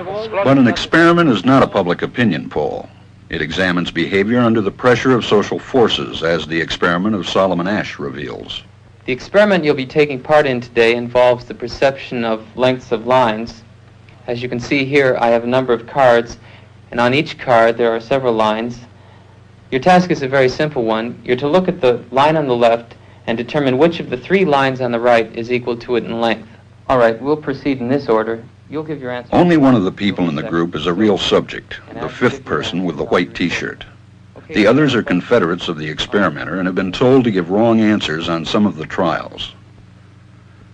But an experiment is not a public opinion poll. It examines behavior under the pressure of social forces, as the experiment of Solomon Asch reveals. The experiment you'll be taking part in today involves the perception of lengths of lines. As you can see here, I have a number of cards, and on each card there are several lines. Your task is a very simple one. You're to look at the line on the left and determine which of the three lines on the right is equal to it in length. All right, we'll proceed in this order. You'll give your answer. Only one of the people in the group is a real subject, the fifth person with the white T-shirt. The others are confederates of the experimenter and have been told to give wrong answers on some of the trials.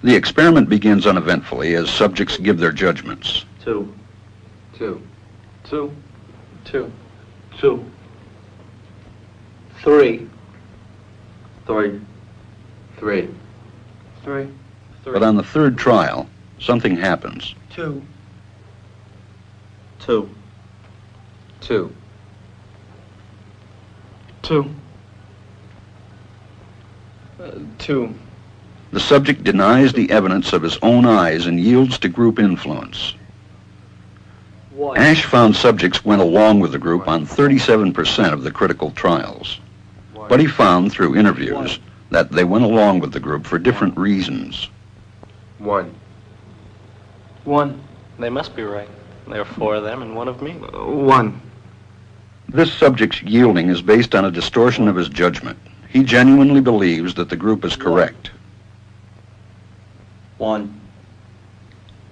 The experiment begins uneventfully as subjects give their judgments. 2, 2, 2, 2, 2, 3, 3, 3, 3. But on the third trial, something happens. 2, 2, 2. 2, 2. The subject denies the evidence of his own eyes and yields to group influence. 1. Asch found subjects went along with the group on 37% of the critical trials. But he found through interviews that they went along with the group for different reasons. 1. 1. They must be right. There are 4 of them and 1 of me. 1. This subject's yielding is based on a distortion of his judgment. He genuinely believes that the group is correct. 1.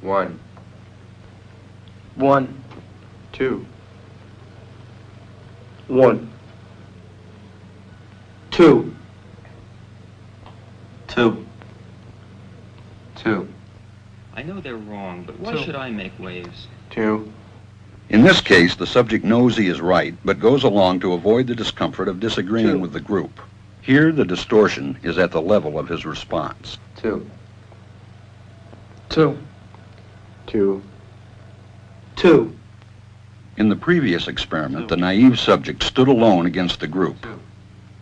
1. 1. 2. 1. 2. 2. 2. I know they're wrong, but why should I make waves? 2. In this case, the subject knows he is right, but goes along to avoid the discomfort of disagreeing with the group. Here, the distortion is at the level of his response. 2. 2. 2. 2. In the previous experiment, the naive subject stood alone against the group.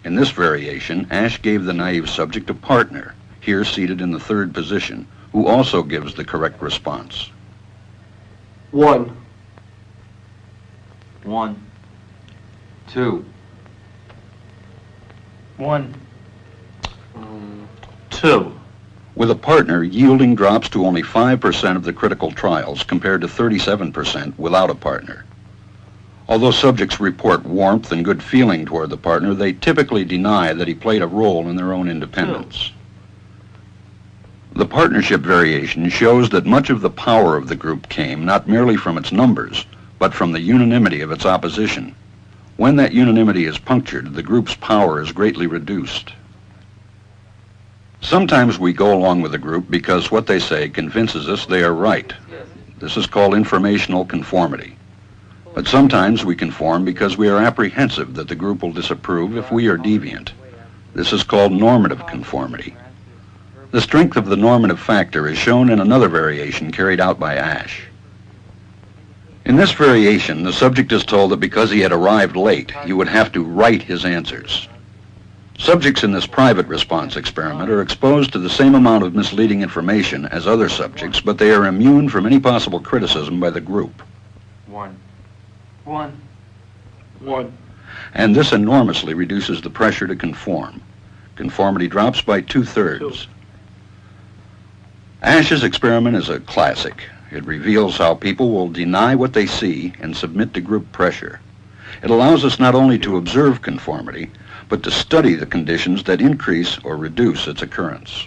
In this variation, Asch gave the naive subject a partner, here seated in the third position, who also gives the correct response. 1. 1. 2. 1. 2. With a partner, yielding drops to only 5% of the critical trials compared to 37% without a partner. Although subjects report warmth and good feeling toward the partner, they typically deny that he played a role in their own independence. The partnership variation shows that much of the power of the group came not merely from its numbers, but from the unanimity of its opposition. When that unanimity is punctured, the group's power is greatly reduced. Sometimes we go along with the group because what they say convinces us they are right. This is called informational conformity. But sometimes we conform because we are apprehensive that the group will disapprove if we are deviant. This is called normative conformity. The strength of the normative factor is shown in another variation carried out by Asch. In this variation, the subject is told that because he had arrived late, he would have to write his answers. Subjects in this private response experiment are exposed to the same amount of misleading information as other subjects, but they are immune from any possible criticism by the group. 1. 1. 1. And this enormously reduces the pressure to conform. Conformity drops by 2/3. Asch's experiment is a classic. It reveals how people will deny what they see and submit to group pressure. It allows us not only to observe conformity, but to study the conditions that increase or reduce its occurrence.